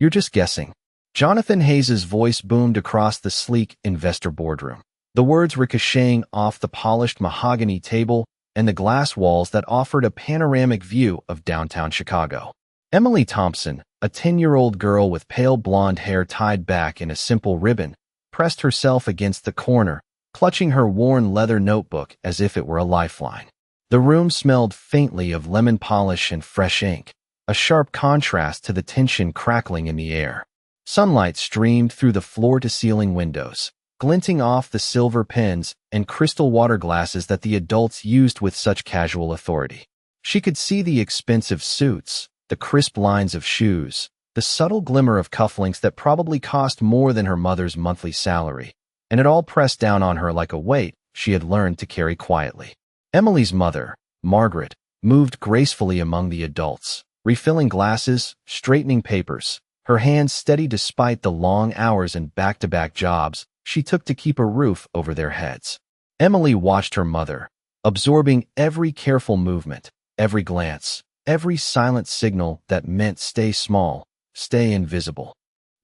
You're just guessing. Jonathan Hayes's voice boomed across the sleek investor boardroom, the words ricocheting off the polished mahogany table and the glass walls that offered a panoramic view of downtown Chicago. Emily Thompson, a 10-year-old girl with pale blonde hair tied back in a simple ribbon, pressed herself against the corner, clutching her worn leather notebook as if it were a lifeline. The room smelled faintly of lemon polish and fresh ink, a sharp contrast to the tension crackling in the air. Sunlight streamed through the floor-to-ceiling windows, glinting off the silver pens and crystal water glasses that the adults used with such casual authority. She could see the expensive suits, the crisp lines of shoes, the subtle glimmer of cufflinks that probably cost more than her mother's monthly salary, and it all pressed down on her like a weight she had learned to carry quietly. Emily's mother, Margaret, moved gracefully among the adults, refilling glasses, straightening papers, her hands steady despite the long hours and back-to-back jobs she took to keep a roof over their heads. Emily watched her mother, absorbing every careful movement, every glance, every silent signal that meant stay small, stay invisible.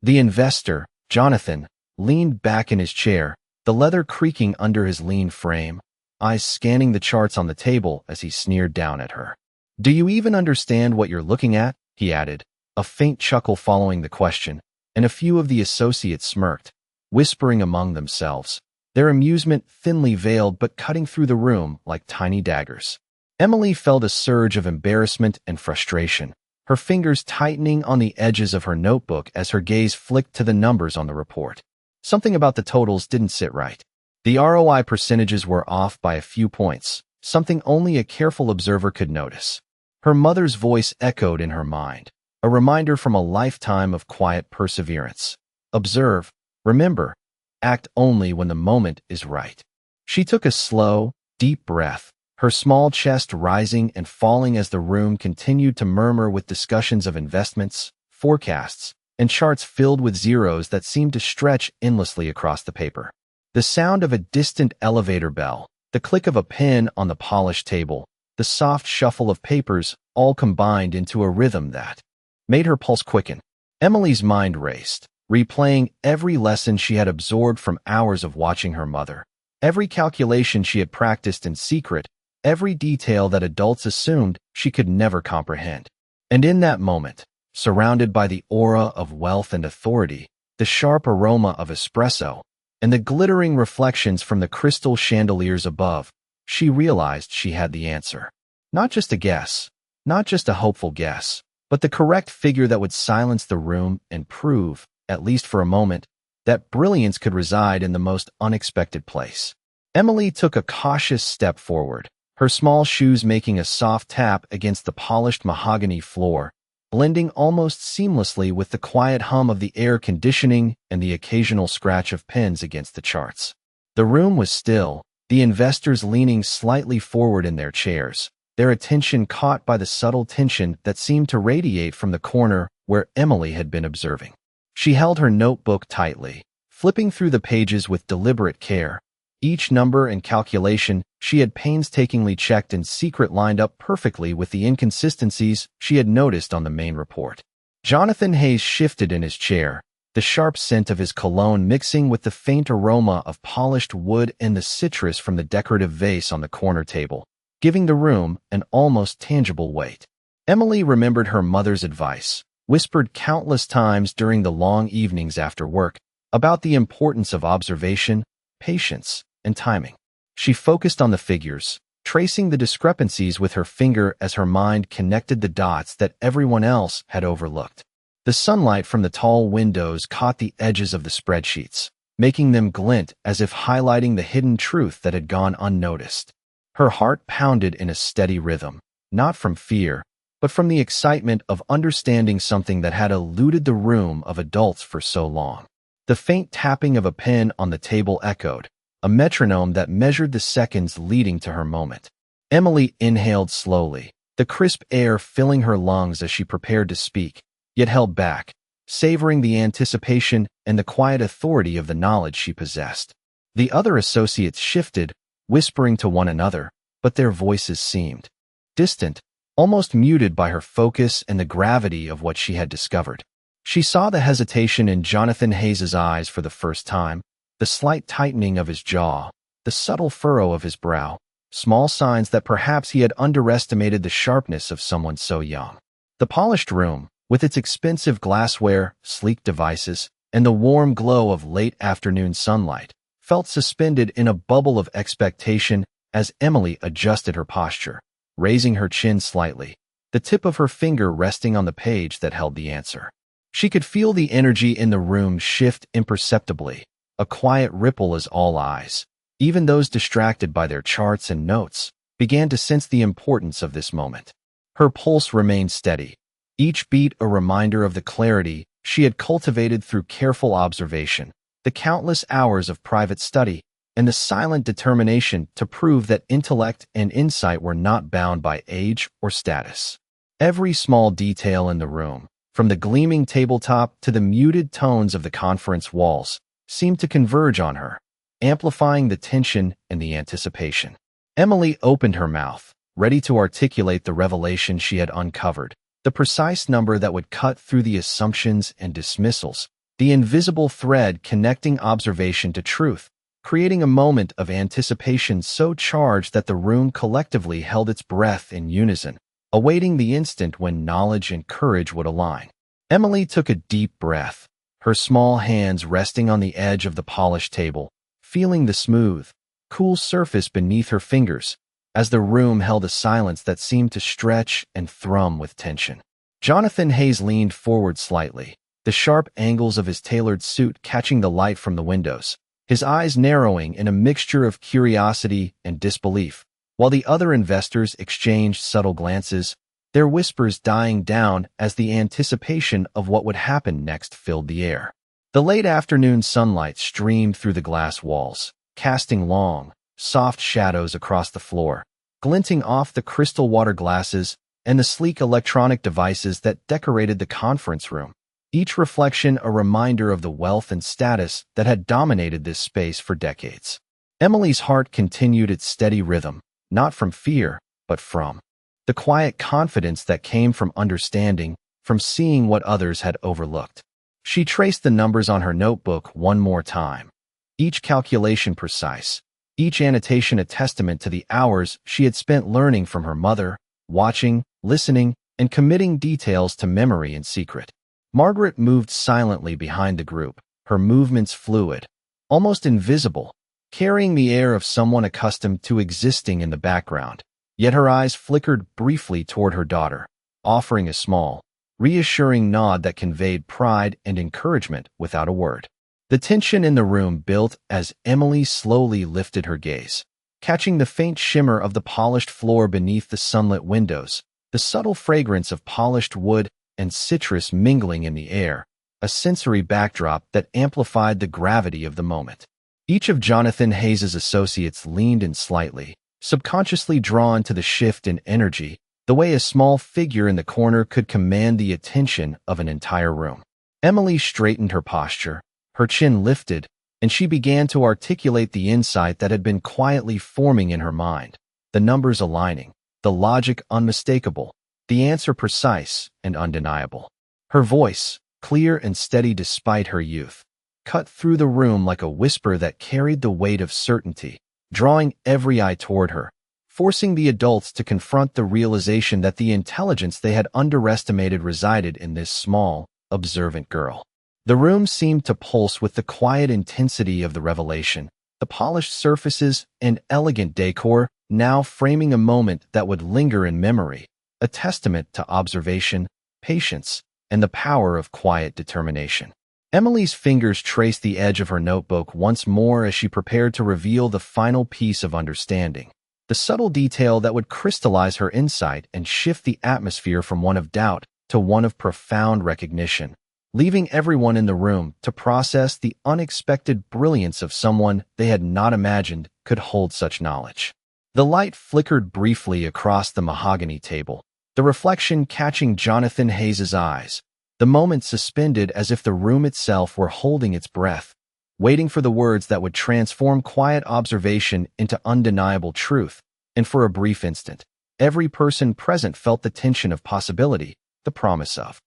The investor, Jonathan, leaned back in his chair, the leather creaking under his lean frame, eyes scanning the charts on the table as he sneered down at her. "Do you even understand what you're looking at?" he added, a faint chuckle following the question, and a few of the associates smirked, whispering among themselves, their amusement thinly veiled but cutting through the room like tiny daggers. Emily felt a surge of embarrassment and frustration, her fingers tightening on the edges of her notebook as her gaze flicked to the numbers on the report. Something about the totals didn't sit right. The ROI percentages were off by a few points, something only a careful observer could notice. Her mother's voice echoed in her mind, a reminder from a lifetime of quiet perseverance. Observe, remember, act only when the moment is right. She took a slow, deep breath, her small chest rising and falling as the room continued to murmur with discussions of investments, forecasts, and charts filled with zeros that seemed to stretch endlessly across the paper. The sound of a distant elevator bell, the click of a pen on the polished table, the soft shuffle of papers all combined into a rhythm that made her pulse quicken. Emily's mind raced, replaying every lesson she had absorbed from hours of watching her mother, every calculation she had practiced in secret, every detail that adults assumed she could never comprehend. And in that moment, surrounded by the aura of wealth and authority, the sharp aroma of espresso, and the glittering reflections from the crystal chandeliers above, she realized she had the answer. Not just a guess, not just a hopeful guess, but the correct figure that would silence the room and prove, at least for a moment, that brilliance could reside in the most unexpected place. Emily took a cautious step forward, her small shoes making a soft tap against the polished mahogany floor, blending almost seamlessly with the quiet hum of the air conditioning and the occasional scratch of pens against the charts. The room was still, the investors leaning slightly forward in their chairs, their attention caught by the subtle tension that seemed to radiate from the corner where Emily had been observing. She held her notebook tightly, flipping through the pages with deliberate care. Each number and calculation she had painstakingly checked in secret lined up perfectly with the inconsistencies she had noticed on the main report. Jonathan Hayes shifted in his chair, the sharp scent of his cologne mixing with the faint aroma of polished wood and the citrus from the decorative vase on the corner table, giving the room an almost tangible weight. Emily remembered her mother's advice, whispered countless times during the long evenings after work, about the importance of observation, patience, and timing. She focused on the figures, tracing the discrepancies with her finger as her mind connected the dots that everyone else had overlooked. The sunlight from the tall windows caught the edges of the spreadsheets, making them glint as if highlighting the hidden truth that had gone unnoticed. Her heart pounded in a steady rhythm, not from fear, but from the excitement of understanding something that had eluded the room of adults for so long. The faint tapping of a pen on the table echoed, a metronome that measured the seconds leading to her moment. Emily inhaled slowly, the crisp air filling her lungs as she prepared to speak, yet held back, savoring the anticipation and the quiet authority of the knowledge she possessed. The other associates shifted, whispering to one another, but their voices seemed distant, almost muted by her focus and the gravity of what she had discovered. She saw the hesitation in Jonathan Hayes's eyes for the first time, the slight tightening of his jaw, the subtle furrow of his brow, small signs that perhaps he had underestimated the sharpness of someone so young. The polished room, with its expensive glassware, sleek devices, and the warm glow of late afternoon sunlight, felt suspended in a bubble of expectation as Emily adjusted her posture, raising her chin slightly, the tip of her finger resting on the page that held the answer. She could feel the energy in the room shift imperceptibly, a quiet ripple as all eyes, even those distracted by their charts and notes, began to sense the importance of this moment. Her pulse remained steady, each beat a reminder of the clarity she had cultivated through careful observation, the countless hours of private study, and the silent determination to prove that intellect and insight were not bound by age or status. Every small detail in the room, from the gleaming tabletop to the muted tones of the conference walls, seemed to converge on her, amplifying the tension and the anticipation. Emily opened her mouth, ready to articulate the revelation she had uncovered, the precise number that would cut through the assumptions and dismissals, the invisible thread connecting observation to truth, creating a moment of anticipation so charged that the room collectively held its breath in unison, awaiting the instant when knowledge and courage would align. Emily took a deep breath, her small hands resting on the edge of the polished table, feeling the smooth, cool surface beneath her fingers, as the room held a silence that seemed to stretch and thrum with tension. Jonathan Hayes leaned forward slightly, the sharp angles of his tailored suit catching the light from the windows, his eyes narrowing in a mixture of curiosity and disbelief, while the other investors exchanged subtle glances, their whispers dying down as the anticipation of what would happen next filled the air. The late afternoon sunlight streamed through the glass walls, casting long, soft shadows across the floor, glinting off the crystal water glasses and the sleek electronic devices that decorated the conference room, each reflection a reminder of the wealth and status that had dominated this space for decades. Emily's heart continued its steady rhythm, not from fear, but from the quiet confidence that came from understanding, from seeing what others had overlooked. She traced the numbers on her notebook one more time, each calculation precise, each annotation a testament to the hours she had spent learning from her mother, watching, listening, and committing details to memory in secret. Margaret moved silently behind the group, her movements fluid, almost invisible, carrying the air of someone accustomed to existing in the background. Yet her eyes flickered briefly toward her daughter, offering a small, reassuring nod that conveyed pride and encouragement without a word. The tension in the room built as Emily slowly lifted her gaze, catching the faint shimmer of the polished floor beneath the sunlit windows, the subtle fragrance of polished wood and citrus mingling in the air, a sensory backdrop that amplified the gravity of the moment. Each of Jonathan Hayes's associates leaned in slightly, subconsciously drawn to the shift in energy, the way a small figure in the corner could command the attention of an entire room. Emily straightened her posture, her chin lifted, and she began to articulate the insight that had been quietly forming in her mind, the numbers aligning, the logic unmistakable, the answer precise and undeniable. Her voice, clear and steady despite her youth, cut through the room like a whisper that carried the weight of certainty, drawing every eye toward her, forcing the adults to confront the realization that the intelligence they had underestimated resided in this small, observant girl. The room seemed to pulse with the quiet intensity of the revelation, the polished surfaces and elegant decor now framing a moment that would linger in memory, a testament to observation, patience, and the power of quiet determination. Emily's fingers traced the edge of her notebook once more as she prepared to reveal the final piece of understanding, the subtle detail that would crystallize her insight and shift the atmosphere from one of doubt to one of profound recognition, leaving everyone in the room to process the unexpected brilliance of someone they had not imagined could hold such knowledge. The light flickered briefly across the mahogany table, the reflection catching Jonathan Hayes's eyes, the moment suspended as if the room itself were holding its breath, waiting for the words that would transform quiet observation into undeniable truth. And for a brief instant, every person present felt the tension of possibility, the promise of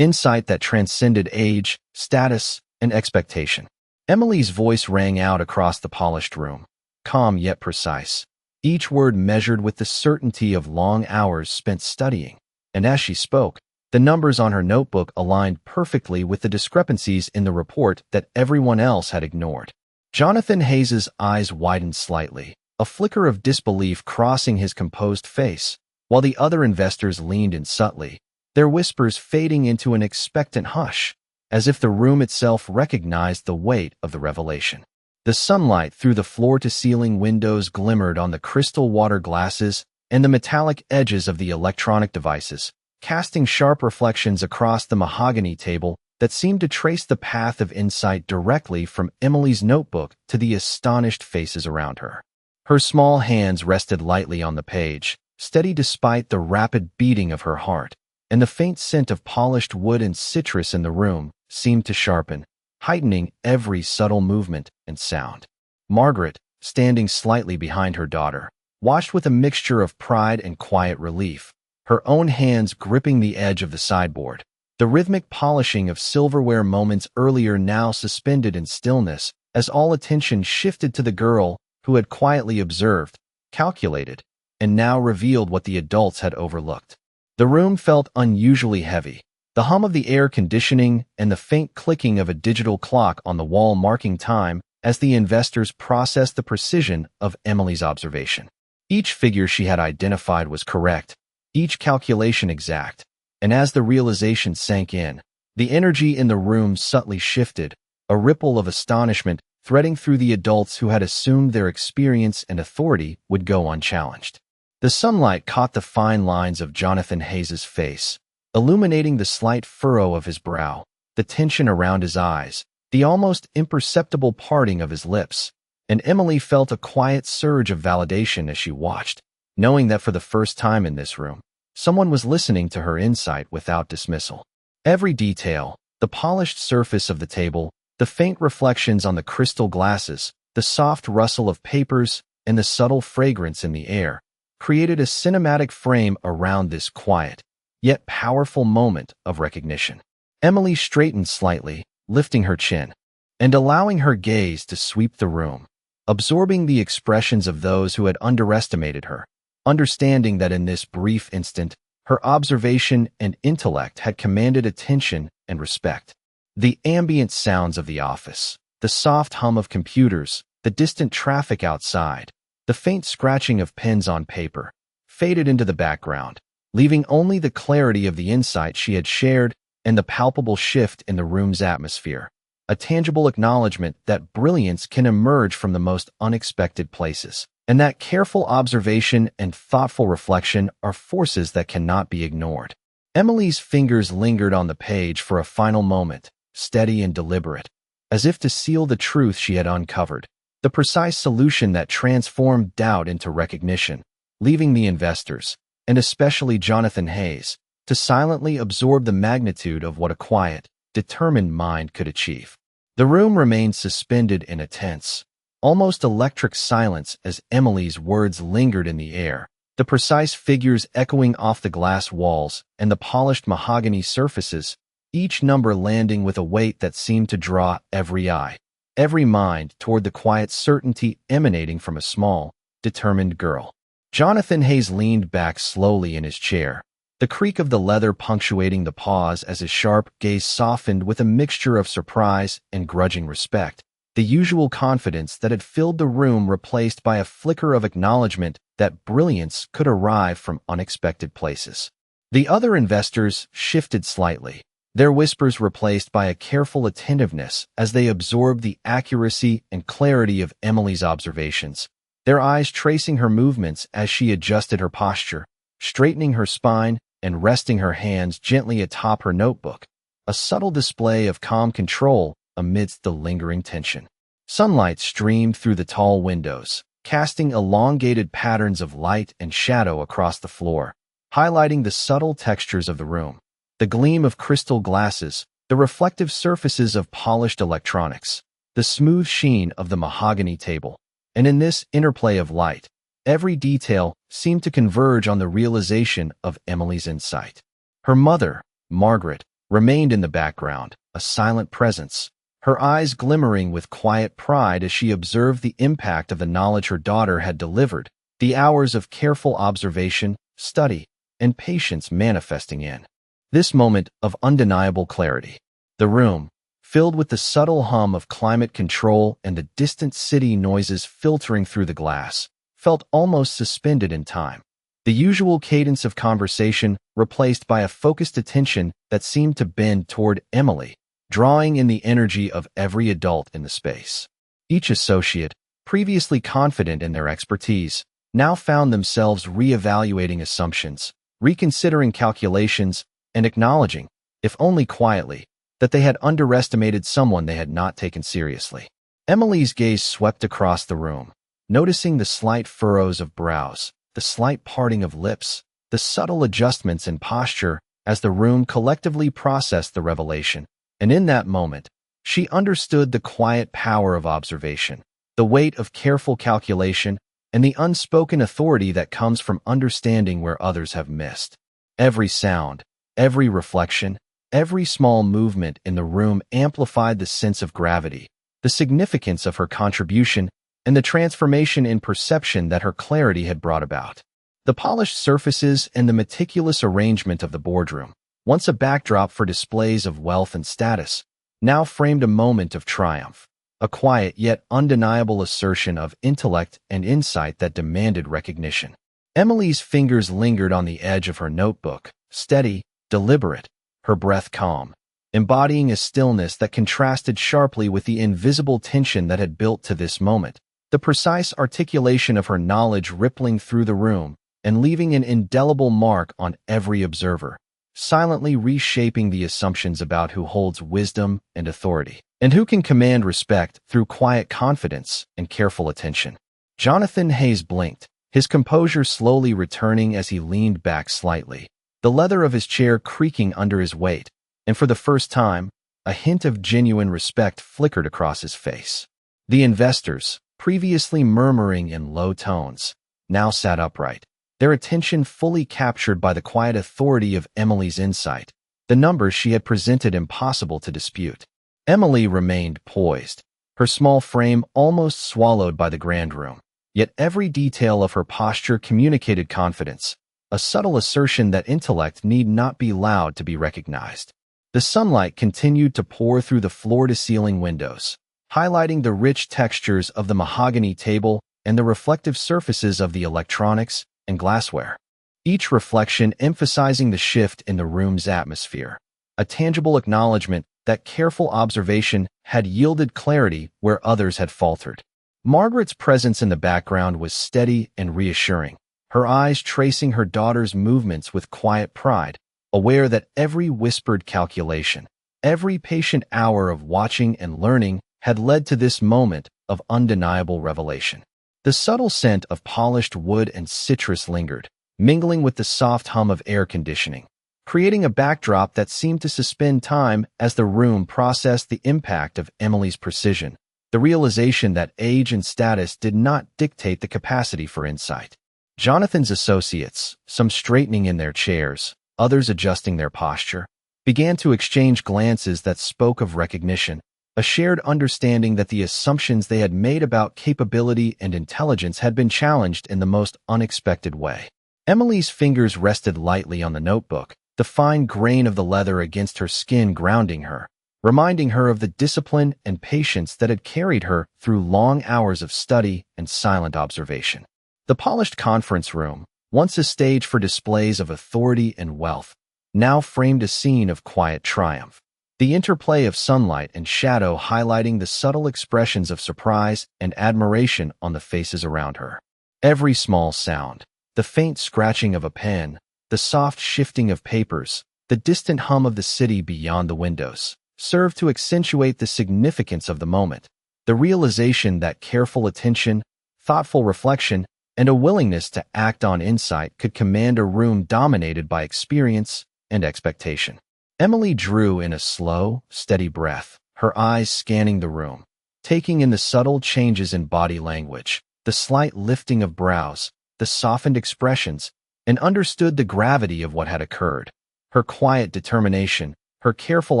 insight that transcended age, status, and expectation. Emily's voice rang out across the polished room, calm yet precise, each word measured with the certainty of long hours spent studying. And as she spoke, the numbers on her notebook aligned perfectly with the discrepancies in the report that everyone else had ignored. Jonathan Hayes's eyes widened slightly, a flicker of disbelief crossing his composed face, while the other investors leaned in subtly, their whispers fading into an expectant hush, as if the room itself recognized the weight of the revelation. The sunlight through the floor-to-ceiling windows glimmered on the crystal water glasses and the metallic edges of the electronic devices, casting sharp reflections across the mahogany table that seemed to trace the path of insight directly from Emily's notebook to the astonished faces around her. Her small hands rested lightly on the page, steady despite the rapid beating of her heart, and the faint scent of polished wood and citrus in the room seemed to sharpen, heightening every subtle movement and sound. Margaret, standing slightly behind her daughter, watched with a mixture of pride and quiet relief, her own hands gripping the edge of the sideboard, the rhythmic polishing of silverware moments earlier now suspended in stillness as all attention shifted to the girl who had quietly observed, calculated, and now revealed what the adults had overlooked. The room felt unusually heavy, the hum of the air conditioning and the faint clicking of a digital clock on the wall marking time as the investors processed the precision of Emily's observation. Each figure she had identified was correct, each calculation exact, and as the realization sank in, the energy in the room subtly shifted, a ripple of astonishment threading through the adults who had assumed their experience and authority would go unchallenged. The sunlight caught the fine lines of Jonathan Hayes's face, illuminating the slight furrow of his brow, the tension around his eyes, the almost imperceptible parting of his lips, and Emily felt a quiet surge of validation as she watched, knowing that for the first time in this room, someone was listening to her insight without dismissal. Every detail, the polished surface of the table, the faint reflections on the crystal glasses, the soft rustle of papers, and the subtle fragrance in the air, created a cinematic frame around this quiet, yet powerful moment of recognition. Emily straightened slightly, lifting her chin, and allowing her gaze to sweep the room, absorbing the expressions of those who had underestimated her, understanding that in this brief instant, her observation and intellect had commanded attention and respect. The ambient sounds of the office, the soft hum of computers, the distant traffic outside, the faint scratching of pens on paper, faded into the background, leaving only the clarity of the insight she had shared and the palpable shift in the room's atmosphere, a tangible acknowledgement that brilliance can emerge from the most unexpected places, and that careful observation and thoughtful reflection are forces that cannot be ignored. Emily's fingers lingered on the page for a final moment, steady and deliberate, as if to seal the truth she had uncovered, the precise solution that transformed doubt into recognition, leaving the investors, and especially Jonathan Hayes, to silently absorb the magnitude of what a quiet, determined mind could achieve. The room remained suspended in a tense, almost electric silence as Emily's words lingered in the air, the precise figures echoing off the glass walls and the polished mahogany surfaces, each number landing with a weight that seemed to draw every eye, every mind toward the quiet certainty emanating from a small, determined girl. Jonathan Hayes leaned back slowly in his chair, the creak of the leather punctuating the pause as his sharp gaze softened with a mixture of surprise and grudging respect, the usual confidence that had filled the room replaced by a flicker of acknowledgement that brilliance could arrive from unexpected places. The other investors shifted slightly, their whispers replaced by a careful attentiveness as they absorbed the accuracy and clarity of Emily's observations, their eyes tracing her movements as she adjusted her posture, straightening her spine and resting her hands gently atop her notebook, a subtle display of calm control amidst the lingering tension. Sunlight streamed through the tall windows, casting elongated patterns of light and shadow across the floor, highlighting the subtle textures of the room, the gleam of crystal glasses, the reflective surfaces of polished electronics, the smooth sheen of the mahogany table. And in this interplay of light, every detail seemed to converge on the realization of Emily's insight. Her mother, Margaret, remained in the background, a silent presence, her eyes glimmering with quiet pride as she observed the impact of the knowledge her daughter had delivered, the hours of careful observation, study, and patience manifesting in this moment of undeniable clarity. The room, filled with the subtle hum of climate control and the distant city noises filtering through the glass, felt almost suspended in time. The usual cadence of conversation replaced by a focused attention that seemed to bend toward Emily, drawing in the energy of every adult in the space. Each associate, previously confident in their expertise, now found themselves reevaluating assumptions, reconsidering calculations, and acknowledging, if only quietly, that they had underestimated someone they had not taken seriously. Emily's gaze swept across the room, noticing the slight furrows of brows, the slight parting of lips, the subtle adjustments in posture as the room collectively processed the revelation. And in that moment, she understood the quiet power of observation, the weight of careful calculation, and the unspoken authority that comes from understanding where others have missed. Every sound, every reflection, every small movement in the room amplified the sense of gravity, the significance of her contribution, and the transformation in perception that her clarity had brought about. The polished surfaces and the meticulous arrangement of the boardroom, once a backdrop for displays of wealth and status, now framed a moment of triumph, a quiet yet undeniable assertion of intellect and insight that demanded recognition. Emily's fingers lingered on the edge of her notebook, steady, deliberate, her breath calm, embodying a stillness that contrasted sharply with the invisible tension that had built to this moment, the precise articulation of her knowledge rippling through the room and leaving an indelible mark on every observer, silently reshaping the assumptions about who holds wisdom and authority, and who can command respect through quiet confidence and careful attention. Jonathan Hayes blinked, his composure slowly returning as he leaned back slightly, the leather of his chair creaking under his weight, and for the first time, a hint of genuine respect flickered across his face. The investors, previously murmuring in low tones, now sat upright, their attention fully captured by the quiet authority of Emily's insight, the numbers she had presented impossible to dispute. Emily remained poised, her small frame almost swallowed by the grand room, yet every detail of her posture communicated confidence, a subtle assertion that intellect need not be loud to be recognized. The sunlight continued to pour through the floor-to-ceiling windows, highlighting the rich textures of the mahogany table and the reflective surfaces of the electronics and glassware, each reflection emphasizing the shift in the room's atmosphere, a tangible acknowledgement that careful observation had yielded clarity where others had faltered. Margaret's presence in the background was steady and reassuring, her eyes tracing her daughter's movements with quiet pride, aware that every whispered calculation, every patient hour of watching and learning had led to this moment of undeniable revelation. The subtle scent of polished wood and citrus lingered, mingling with the soft hum of air conditioning, creating a backdrop that seemed to suspend time as the room processed the impact of Emily's precision, the realization that age and status did not dictate the capacity for insight. Jonathan's associates, some straightening in their chairs, others adjusting their posture, began to exchange glances that spoke of recognition, a shared understanding that the assumptions they had made about capability and intelligence had been challenged in the most unexpected way. Emily's fingers rested lightly on the notebook, the fine grain of the leather against her skin grounding her, reminding her of the discipline and patience that had carried her through long hours of study and silent observation. The polished conference room, once a stage for displays of authority and wealth, now framed a scene of quiet triumph. The interplay of sunlight and shadow highlighting the subtle expressions of surprise and admiration on the faces around her. Every small sound, the faint scratching of a pen, the soft shifting of papers, the distant hum of the city beyond the windows, served to accentuate the significance of the moment, the realization that careful attention, thoughtful reflection, and a willingness to act on insight could command a room dominated by experience and expectation. Emily drew in a slow, steady breath, her eyes scanning the room, taking in the subtle changes in body language, the slight lifting of brows, the softened expressions, and understood the gravity of what had occurred. Her quiet determination, Her careful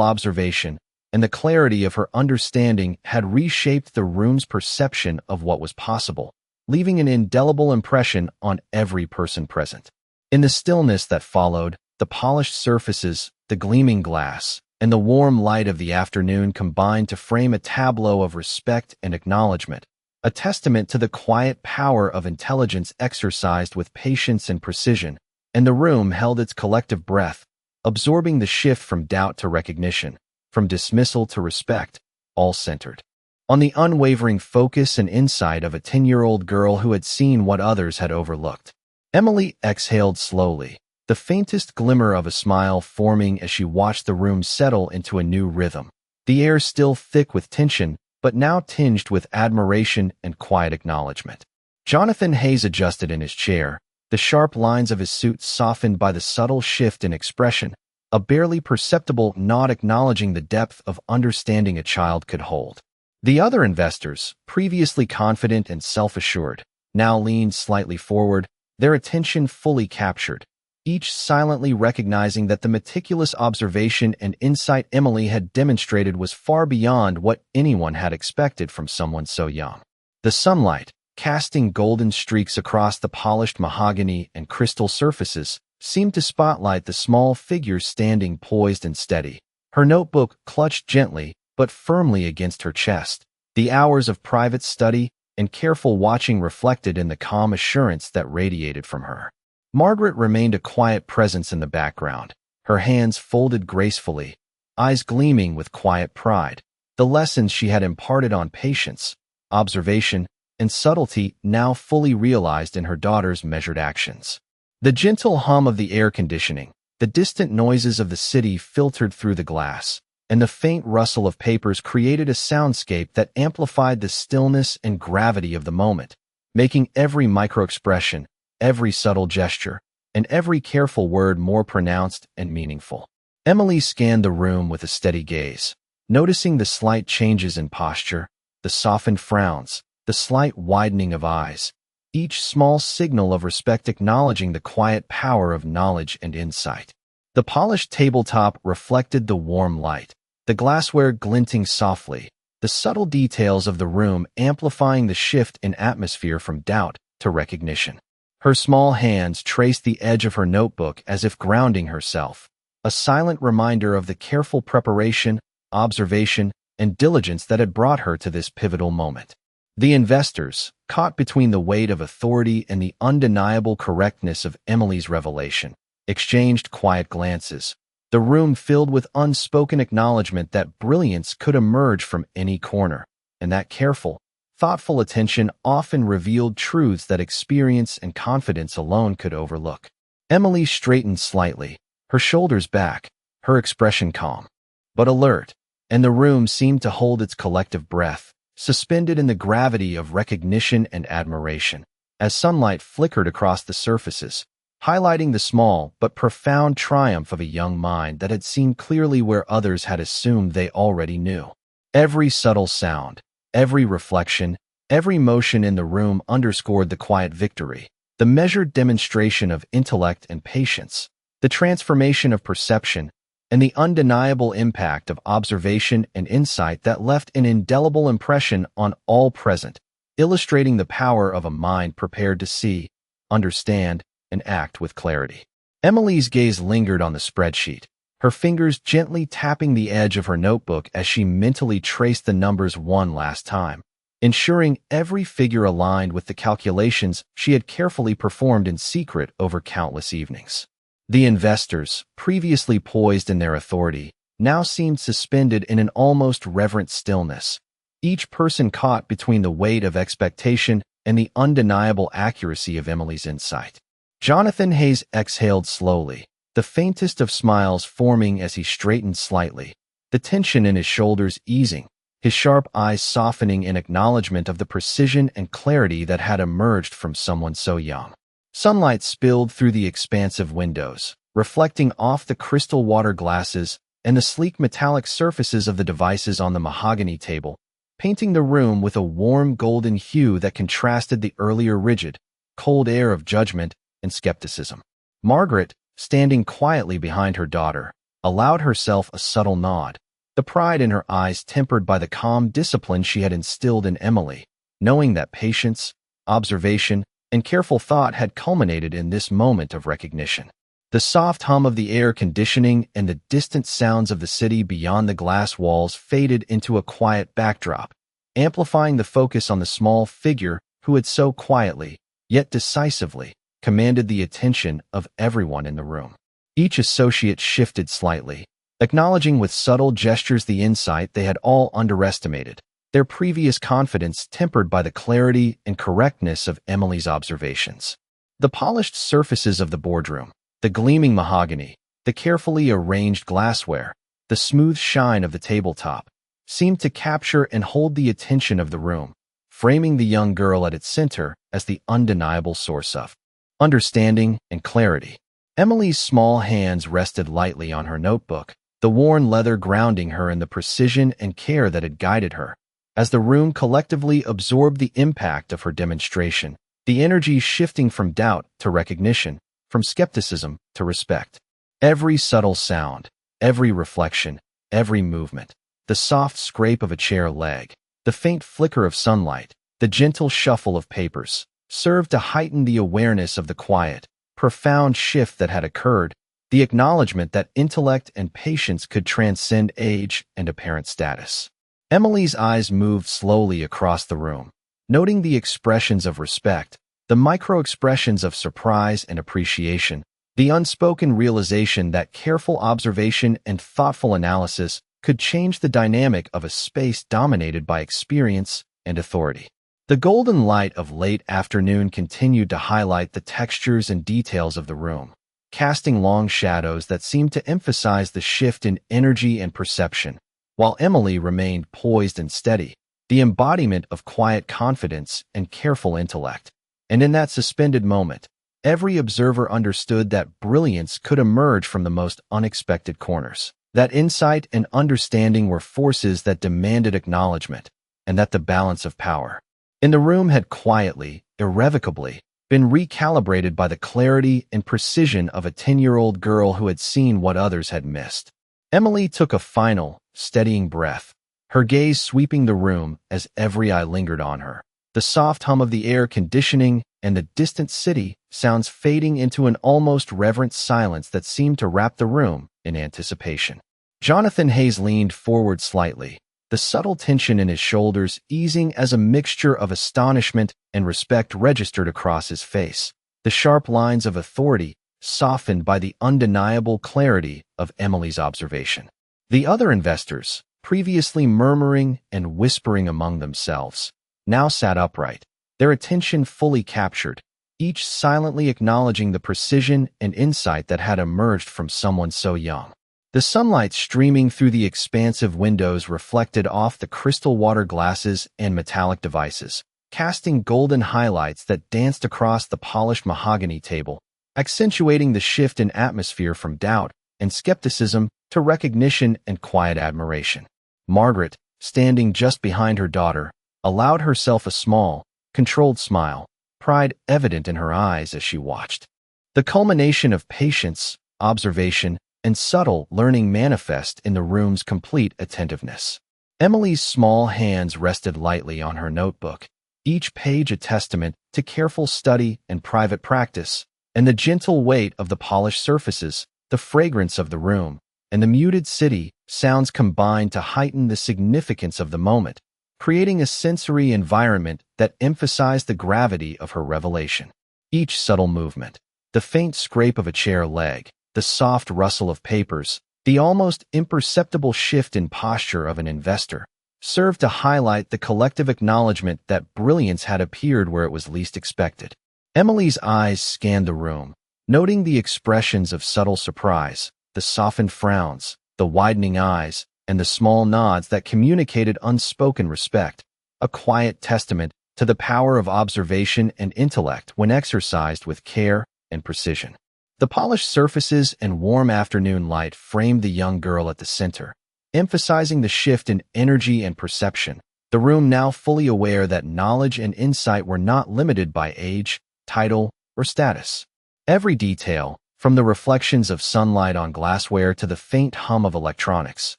observation and the clarity of her understanding had reshaped the room's perception of what was possible, leaving an indelible impression on every person present. In the stillness that followed, the polished surfaces, the gleaming glass, and the warm light of the afternoon combined to frame a tableau of respect and acknowledgement, a testament to the quiet power of intelligence exercised with patience and precision, and the room held its collective breath, absorbing the shift from doubt to recognition, from dismissal to respect, all centered on the unwavering focus and insight of a 10-year-old girl who had seen what others had overlooked. Emily exhaled slowly, the faintest glimmer of a smile forming as she watched the room settle into a new rhythm. The air still thick with tension, but now tinged with admiration and quiet acknowledgement. Jonathan Hayes adjusted in his chair, the sharp lines of his suit softened by the subtle shift in expression, a barely perceptible nod acknowledging the depth of understanding a child could hold. The other investors, previously confident and self-assured, now leaned slightly forward, their attention fully captured, each silently recognizing that the meticulous observation and insight Emily had demonstrated was far beyond what anyone had expected from someone so young. The sunlight, casting golden streaks across the polished mahogany and crystal surfaces, seemed to spotlight the small figure standing poised and steady, her notebook clutched gently but firmly against her chest, the hours of private study and careful watching reflected in the calm assurance that radiated from her. Margaret remained a quiet presence in the background, her hands folded gracefully, eyes gleaming with quiet pride. The lessons she had imparted on patience, observation, and subtlety now fully realized in her daughter's measured actions. The gentle hum of the air conditioning, the distant noises of the city filtered through the glass, and the faint rustle of papers created a soundscape that amplified the stillness and gravity of the moment, making every micro-expression, every subtle gesture, and every careful word more pronounced and meaningful. Emily scanned the room with a steady gaze, noticing the slight changes in posture, the softened frowns, the slight widening of eyes, each small signal of respect acknowledging the quiet power of knowledge and insight. The polished tabletop reflected the warm light, the glassware glinting softly, the subtle details of the room amplifying the shift in atmosphere from doubt to recognition. Her small hands traced the edge of her notebook as if grounding herself, a silent reminder of the careful preparation, observation, and diligence that had brought her to this pivotal moment. The investors, caught between the weight of authority and the undeniable correctness of Emily's revelation, exchanged quiet glances, the room filled with unspoken acknowledgement that brilliance could emerge from any corner, and that careful, thoughtful attention often revealed truths that experience and confidence alone could overlook. Emily straightened slightly, her shoulders back, her expression calm, but alert, and the room seemed to hold its collective breath, suspended in the gravity of recognition and admiration, as sunlight flickered across the surfaces, highlighting the small but profound triumph of a young mind that had seen clearly where others had assumed they already knew. Every subtle sound, every reflection, every motion in the room underscored the quiet victory, the measured demonstration of intellect and patience, the transformation of perception, and the undeniable impact of observation and insight that left an indelible impression on all present, illustrating the power of a mind prepared to see, understand, and act with clarity. Emily's gaze lingered on the spreadsheet, her fingers gently tapping the edge of her notebook as she mentally traced the numbers one last time, ensuring every figure aligned with the calculations she had carefully performed in secret over countless evenings. The investors, previously poised in their authority, now seemed suspended in an almost reverent stillness, each person caught between the weight of expectation and the undeniable accuracy of Emily's insight. Jonathan Hayes exhaled slowly, the faintest of smiles forming as he straightened slightly, the tension in his shoulders easing, his sharp eyes softening in acknowledgement of the precision and clarity that had emerged from someone so young. Sunlight spilled through the expansive windows, reflecting off the crystal water glasses and the sleek metallic surfaces of the devices on the mahogany table, painting the room with a warm golden hue that contrasted the earlier rigid, cold air of judgment and skepticism. Margaret, standing quietly behind her daughter, allowed herself a subtle nod, the pride in her eyes tempered by the calm discipline she had instilled in Emily, knowing that patience, observation, and careful thought had culminated in this moment of recognition. The soft hum of the air conditioning and the distant sounds of the city beyond the glass walls faded into a quiet backdrop, amplifying the focus on the small figure who had so quietly, yet decisively, commanded the attention of everyone in the room. Each associate shifted slightly, acknowledging with subtle gestures the insight they had all underestimated, their previous confidence tempered by the clarity and correctness of Emily's observations. The polished surfaces of the boardroom, the gleaming mahogany, the carefully arranged glassware, the smooth shine of the tabletop, seemed to capture and hold the attention of the room, framing the young girl at its center as the undeniable source of understanding and clarity. Emily's small hands rested lightly on her notebook, the worn leather grounding her in the precision and care that had guided her. As the room collectively absorbed the impact of her demonstration, the energy shifting from doubt to recognition, from skepticism to respect. Every subtle sound, every reflection, every movement, the soft scrape of a chair leg, the faint flicker of sunlight, the gentle shuffle of papers, served to heighten the awareness of the quiet, profound shift that had occurred, the acknowledgement that intellect and patience could transcend age and apparent status. Emily's eyes moved slowly across the room, noting the expressions of respect, the micro-expressions of surprise and appreciation, the unspoken realization that careful observation and thoughtful analysis could change the dynamic of a space dominated by experience and authority. The golden light of late afternoon continued to highlight the textures and details of the room, casting long shadows that seemed to emphasize the shift in energy and perception, while Emily remained poised and steady, the embodiment of quiet confidence and careful intellect. And in that suspended moment, every observer understood that brilliance could emerge from the most unexpected corners, that insight and understanding were forces that demanded acknowledgement, and that the balance of power in the room had quietly, irrevocably, been recalibrated by the clarity and precision of a 10-year-old girl who had seen what others had missed. Emily took a final, steadying breath, her gaze sweeping the room as every eye lingered on her, the soft hum of the air conditioning and the distant city sounds fading into an almost reverent silence that seemed to wrap the room in anticipation. Jonathan Hayes leaned forward slightly, the subtle tension in his shoulders easing as a mixture of astonishment and respect registered across his face, the sharp lines of authority softened by the undeniable clarity of Emily's observation. The other investors, previously murmuring and whispering among themselves, now sat upright, their attention fully captured, each silently acknowledging the precision and insight that had emerged from someone so young. The sunlight streaming through the expansive windows reflected off the crystal water glasses and metallic devices, casting golden highlights that danced across the polished mahogany table, accentuating the shift in atmosphere from doubt and skepticism to recognition and quiet admiration. Margaret, standing just behind her daughter, allowed herself a small, controlled smile, pride evident in her eyes as she watched. The culmination of patience, observation, and subtle learning manifest in the room's complete attentiveness. Emily's small hands rested lightly on her notebook, each page a testament to careful study and private practice, and the gentle weight of the polished surfaces, the fragrance of the room, and the muted city sounds combined to heighten the significance of the moment, creating a sensory environment that emphasized the gravity of her revelation. Each subtle movement, the faint scrape of a chair leg, the soft rustle of papers, the almost imperceptible shift in posture of an investor, served to highlight the collective acknowledgement that brilliance had appeared where it was least expected. Emily's eyes scanned the room, noting the expressions of subtle surprise, the softened frowns, the widening eyes, and the small nods that communicated unspoken respect, a quiet testament to the power of observation and intellect when exercised with care and precision. The polished surfaces and warm afternoon light framed the young girl at the center, emphasizing the shift in energy and perception, the room now fully aware that knowledge and insight were not limited by age, title, or status. Every detail, from the reflections of sunlight on glassware to the faint hum of electronics,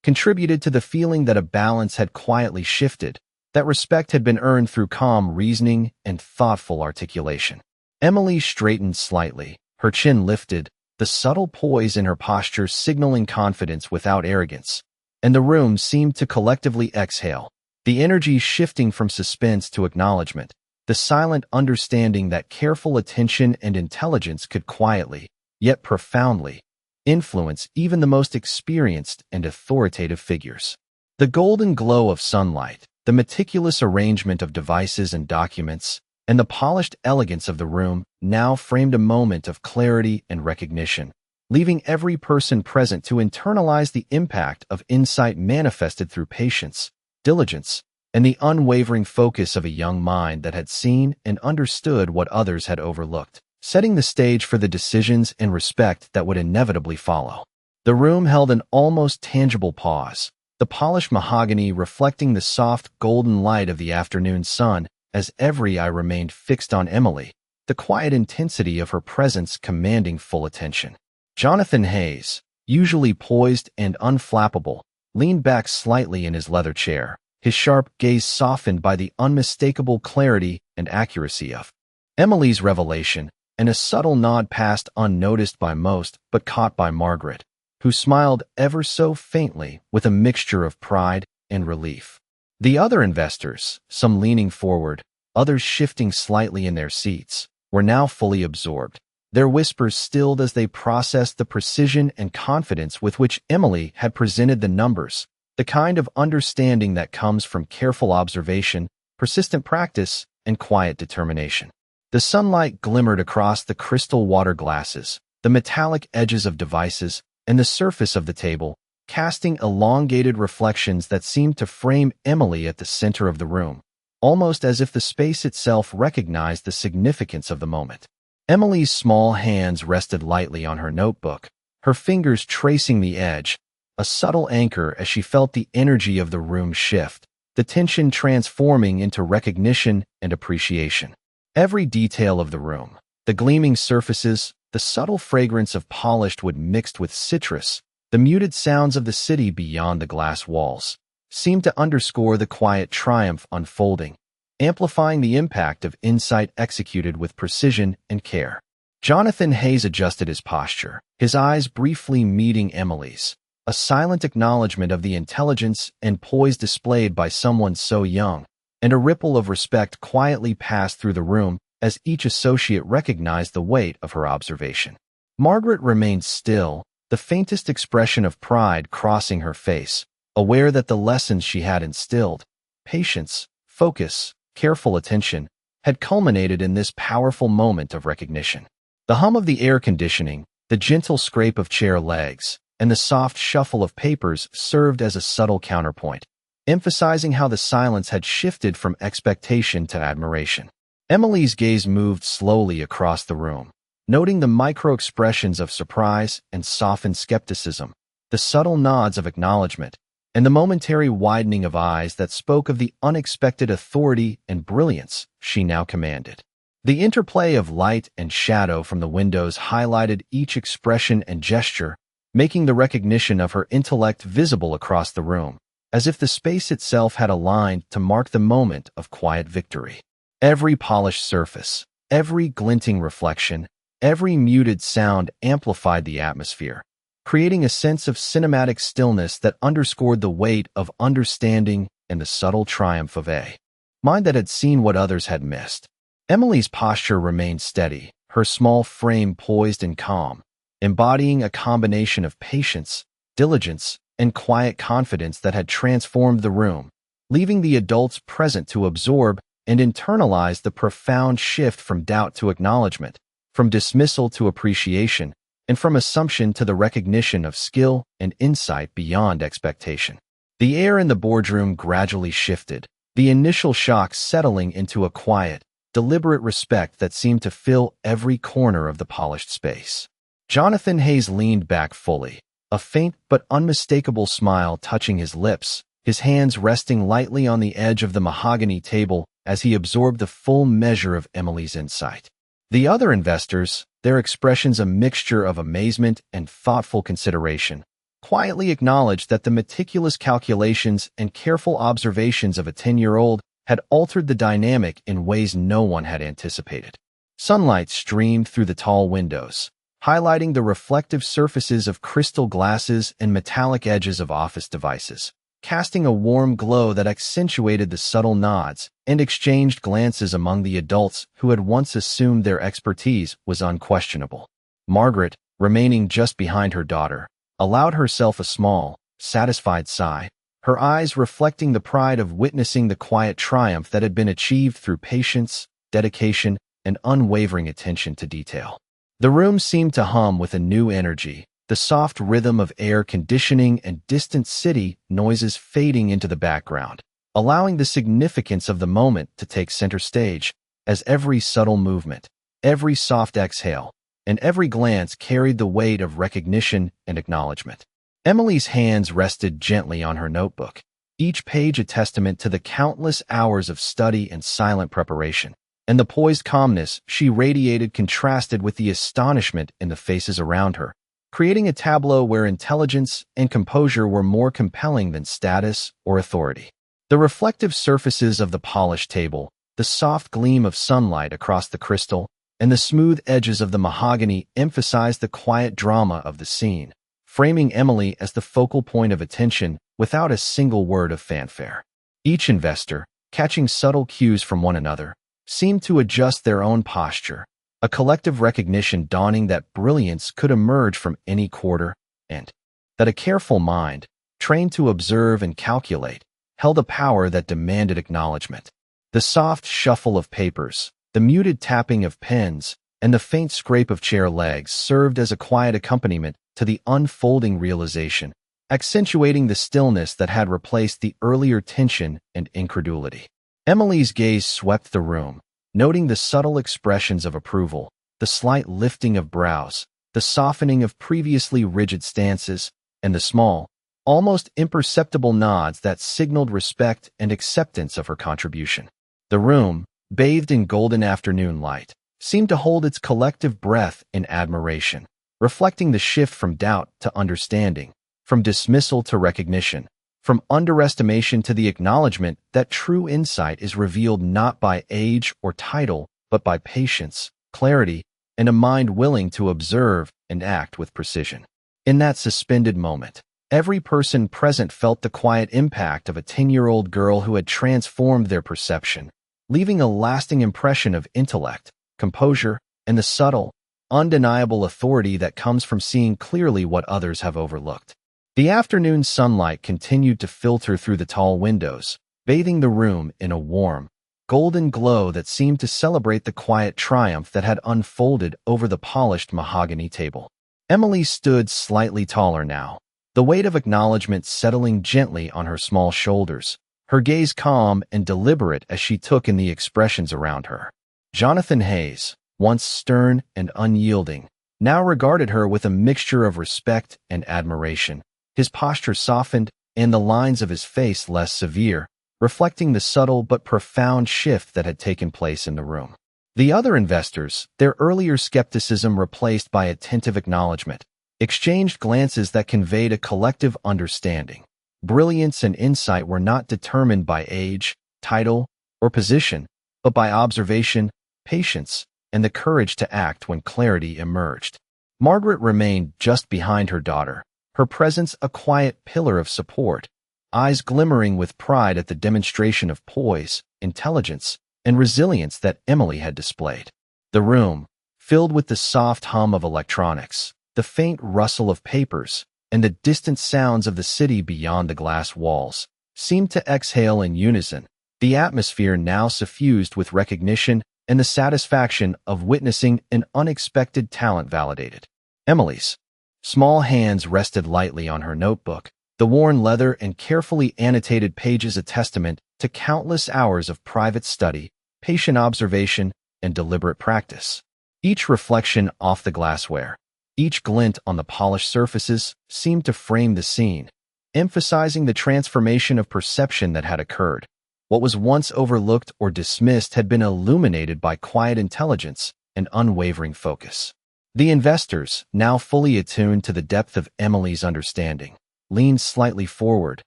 contributed to the feeling that a balance had quietly shifted, that respect had been earned through calm reasoning and thoughtful articulation. Emily straightened slightly, her chin lifted, the subtle poise in her posture signaling confidence without arrogance, and the room seemed to collectively exhale, the energy shifting from suspense to acknowledgement, the silent understanding that careful attention and intelligence could quietly, yet profoundly, influence even the most experienced and authoritative figures. The golden glow of sunlight, the meticulous arrangement of devices and documents, and the polished elegance of the room now framed a moment of clarity and recognition, leaving every person present to internalize the impact of insight manifested through patience, diligence, and the unwavering focus of a young mind that had seen and understood what others had overlooked, setting the stage for the decisions and respect that would inevitably follow. The room held an almost tangible pause, the polished mahogany reflecting the soft golden light of the afternoon sun as every eye remained fixed on Emily, the quiet intensity of her presence commanding full attention. Jonathan Hayes, usually poised and unflappable, leaned back slightly in his leather chair, his sharp gaze softened by the unmistakable clarity and accuracy of Emily's revelation, and a subtle nod passed unnoticed by most but caught by Margaret, who smiled ever so faintly with a mixture of pride and relief. The other investors, some leaning forward, others shifting slightly in their seats, were now fully absorbed, their whispers stilled as they processed the precision and confidence with which Emily had presented the numbers, the kind of understanding that comes from careful observation, persistent practice, and quiet determination. The sunlight glimmered across the crystal water glasses, the metallic edges of devices, and the surface of the table, casting elongated reflections that seemed to frame Emily at the center of the room, almost as if the space itself recognized the significance of the moment. Emily's small hands rested lightly on her notebook, her fingers tracing the edge, a subtle anchor as she felt the energy of the room shift, the tension transforming into recognition and appreciation. Every detail of the room, the gleaming surfaces, the subtle fragrance of polished wood mixed with citrus, the muted sounds of the city beyond the glass walls, seemed to underscore the quiet triumph unfolding, amplifying the impact of insight executed with precision and care. Jonathan Hayes adjusted his posture, his eyes briefly meeting Emily's, a silent acknowledgement of the intelligence and poise displayed by someone so young, and a ripple of respect quietly passed through the room as each associate recognized the weight of her observation. Margaret remained still, the faintest expression of pride crossing her face, aware that the lessons she had instilled, patience, focus, careful attention, had culminated in this powerful moment of recognition. The hum of the air conditioning, the gentle scrape of chair legs, and the soft shuffle of papers served as a subtle counterpoint, emphasizing how the silence had shifted from expectation to admiration. Emily's gaze moved slowly across the room, noting the micro-expressions of surprise and softened skepticism, the subtle nods of acknowledgement, and the momentary widening of eyes that spoke of the unexpected authority and brilliance she now commanded. The interplay of light and shadow from the windows highlighted each expression and gesture, making the recognition of her intellect visible across the room, as if the space itself had aligned to mark the moment of quiet victory. Every polished surface, every glinting reflection, every muted sound amplified the atmosphere, creating a sense of cinematic stillness that underscored the weight of understanding and the subtle triumph of a mind that had seen what others had missed. Emily's posture remained steady, her small frame poised and calm, embodying a combination of patience, diligence, and quiet confidence that had transformed the room, leaving the adults present to absorb and internalize the profound shift from doubt to acknowledgement, from dismissal to appreciation, and from assumption to the recognition of skill and insight beyond expectation. The air in the boardroom gradually shifted, the initial shock settling into a quiet, deliberate respect that seemed to fill every corner of the polished space. Jonathan Hayes leaned back fully, a faint but unmistakable smile touching his lips, his hands resting lightly on the edge of the mahogany table as he absorbed the full measure of Emily's insight. The other investors, their expressions a mixture of amazement and thoughtful consideration, quietly acknowledged that the meticulous calculations and careful observations of a 10-year-old had altered the dynamic in ways no one had anticipated. Sunlight streamed through the tall windows, highlighting the reflective surfaces of crystal glasses and metallic edges of office devices, casting a warm glow that accentuated the subtle nods and exchanged glances among the adults who had once assumed their expertise was unquestionable. Margaret, remaining just behind her daughter, allowed herself a small, satisfied sigh, her eyes reflecting the pride of witnessing the quiet triumph that had been achieved through patience, dedication, and unwavering attention to detail. The room seemed to hum with a new energy, the soft rhythm of air conditioning and distant city noises fading into the background, allowing the significance of the moment to take center stage, as every subtle movement, every soft exhale, and every glance carried the weight of recognition and acknowledgement. Emily's hands rested gently on her notebook, each page a testament to the countless hours of study and silent preparation, and the poised calmness she radiated contrasted with the astonishment in the faces around her, creating a tableau where intelligence and composure were more compelling than status or authority. The reflective surfaces of the polished table, the soft gleam of sunlight across the crystal, and the smooth edges of the mahogany emphasized the quiet drama of the scene, framing Emily as the focal point of attention without a single word of fanfare. Each investor, catching subtle cues from one another, seemed to adjust their own posture, a collective recognition dawning that brilliance could emerge from any quarter, and that a careful mind, trained to observe and calculate, held a power that demanded acknowledgement. The soft shuffle of papers, the muted tapping of pens, and the faint scrape of chair legs served as a quiet accompaniment to the unfolding realization, accentuating the stillness that had replaced the earlier tension and incredulity. Emily's gaze swept the room, noting the subtle expressions of approval, the slight lifting of brows, the softening of previously rigid stances, and the small, almost imperceptible nods that signaled respect and acceptance of her contribution. The room, bathed in golden afternoon light, seemed to hold its collective breath in admiration, reflecting the shift from doubt to understanding, from dismissal to recognition, from underestimation to the acknowledgement that true insight is revealed not by age or title, but by patience, clarity, and a mind willing to observe and act with precision. In that suspended moment, every person present felt the quiet impact of a 10-year-old girl who had transformed their perception, leaving a lasting impression of intellect, composure, and the subtle, undeniable authority that comes from seeing clearly what others have overlooked. The afternoon sunlight continued to filter through the tall windows, bathing the room in a warm, golden glow that seemed to celebrate the quiet triumph that had unfolded over the polished mahogany table. Emily stood slightly taller now, the weight of acknowledgement settling gently on her small shoulders, her gaze calm and deliberate as she took in the expressions around her. Jonathan Hayes, once stern and unyielding, now regarded her with a mixture of respect and admiration. His posture softened, and the lines of his face less severe, reflecting the subtle but profound shift that had taken place in the room. The other investors, their earlier skepticism replaced by attentive acknowledgement, exchanged glances that conveyed a collective understanding. Brilliance and insight were not determined by age, title, or position, but by observation, patience, and the courage to act when clarity emerged. Margaret remained just behind her daughter, her presence a quiet pillar of support, eyes glimmering with pride at the demonstration of poise, intelligence, and resilience that Emily had displayed. The room, filled with the soft hum of electronics, the faint rustle of papers, and the distant sounds of the city beyond the glass walls, seemed to exhale in unison, the atmosphere now suffused with recognition and the satisfaction of witnessing an unexpected talent validated. Emily's small hands rested lightly on her notebook, the worn leather and carefully annotated pages a testament to countless hours of private study, patient observation, and deliberate practice. Each reflection off the glassware, each glint on the polished surfaces seemed to frame the scene, emphasizing the transformation of perception that had occurred. What was once overlooked or dismissed had been illuminated by quiet intelligence, and unwavering focus. The investors, now fully attuned to the depth of Emily's understanding, leaned slightly forward,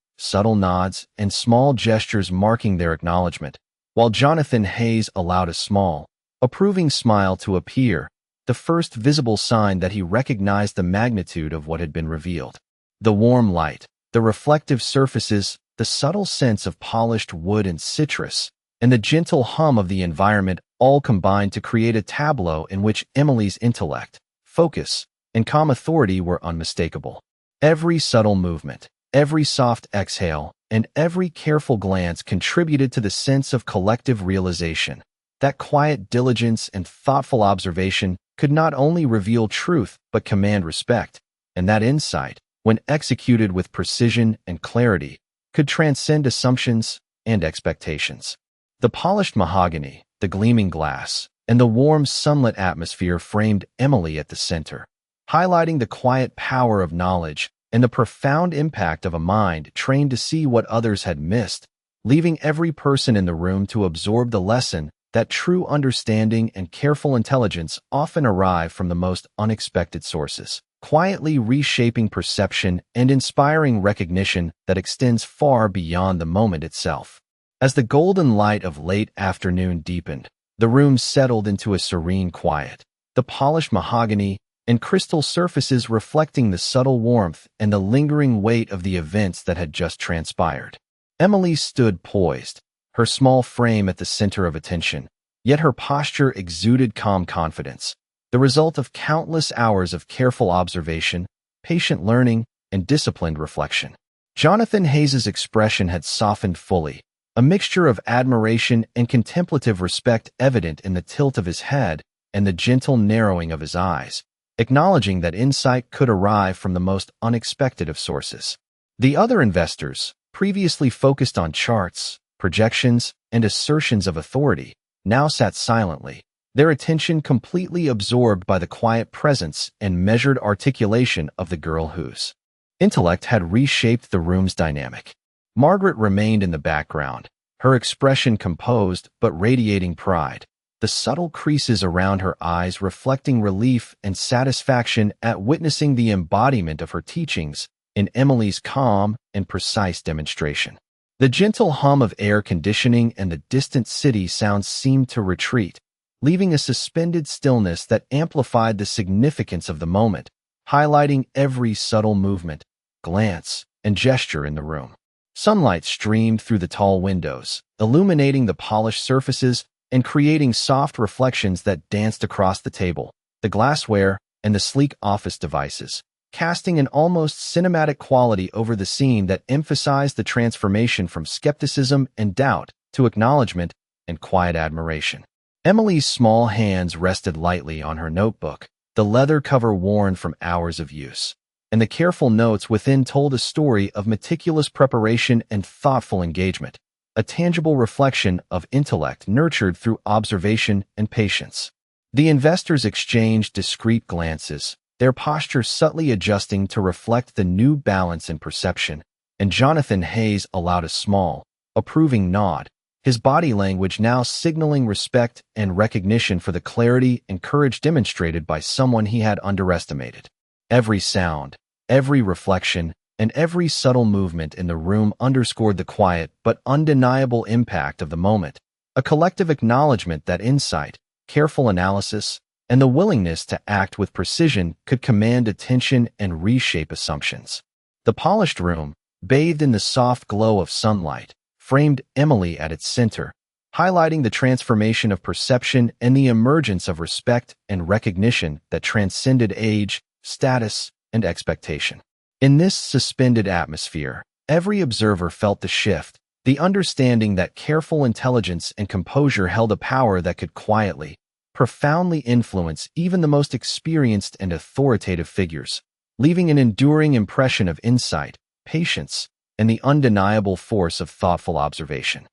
subtle nods and small gestures marking their acknowledgement, while Jonathan Hayes allowed a small, approving smile to appear, the first visible sign that he recognized the magnitude of what had been revealed. The warm light, the reflective surfaces, the subtle sense of polished wood and citrus, and the gentle hum of the environment all combined to create a tableau in which Emily's intellect, focus, and calm authority were unmistakable. Every subtle movement, every soft exhale, and every careful glance contributed to the sense of collective realization. That quiet diligence and thoughtful observation could not only reveal truth but command respect, and that insight, when executed with precision and clarity, could transcend assumptions and expectations. The polished mahogany, the gleaming glass, and the warm sunlit atmosphere framed Emily at the center, highlighting the quiet power of knowledge and the profound impact of a mind trained to see what others had missed, leaving every person in the room to absorb the lesson that true understanding and careful intelligence often arrive from the most unexpected sources, quietly reshaping perception and inspiring recognition that extends far beyond the moment itself. As the golden light of late afternoon deepened, the room settled into a serene quiet, the polished mahogany and crystal surfaces reflecting the subtle warmth and the lingering weight of the events that had just transpired. Emily stood poised, her small frame at the center of attention, yet her posture exuded calm confidence, the result of countless hours of careful observation, patient learning, and disciplined reflection. Jonathan Hayes's expression had softened fully, a mixture of admiration and contemplative respect evident in the tilt of his head and the gentle narrowing of his eyes, acknowledging that insight could arrive from the most unexpected of sources. The other investors, previously focused on charts, projections, and assertions of authority, now sat silently, their attention completely absorbed by the quiet presence and measured articulation of the girl whose intellect had reshaped the room's dynamic. Margaret remained in the background, her expression composed but radiating pride, the subtle creases around her eyes reflecting relief and satisfaction at witnessing the embodiment of her teachings in Emily's calm and precise demonstration. The gentle hum of air conditioning and the distant city sounds seemed to retreat, leaving a suspended stillness that amplified the significance of the moment, highlighting every subtle movement, glance, and gesture in the room. Sunlight streamed through the tall windows, illuminating the polished surfaces and creating soft reflections that danced across the table, the glassware, and the sleek office devices, casting an almost cinematic quality over the scene that emphasized the transformation from skepticism and doubt to acknowledgement and quiet admiration. Emily's small hands rested lightly on her notebook, the leather cover worn from hours of use, and the careful notes within told a story of meticulous preparation and thoughtful engagement, a tangible reflection of intellect nurtured through observation and patience. The investors exchanged discreet glances, their posture subtly adjusting to reflect the new balance in perception, and Jonathan Hayes allowed a small, approving nod, his body language now signaling respect and recognition for the clarity and courage demonstrated by someone he had underestimated. Every sound, every reflection, and every subtle movement in the room underscored the quiet but undeniable impact of the moment, a collective acknowledgement that insight, careful analysis, and the willingness to act with precision could command attention and reshape assumptions. The polished room, bathed in the soft glow of sunlight, framed Emily at its center, highlighting the transformation of perception and the emergence of respect and recognition that transcended age, status, and expectation. In this suspended atmosphere, every observer felt the shift, the understanding that careful intelligence and composure held a power that could quietly, profoundly influence even the most experienced and authoritative figures, leaving an enduring impression of insight, patience, and the undeniable force of thoughtful observation.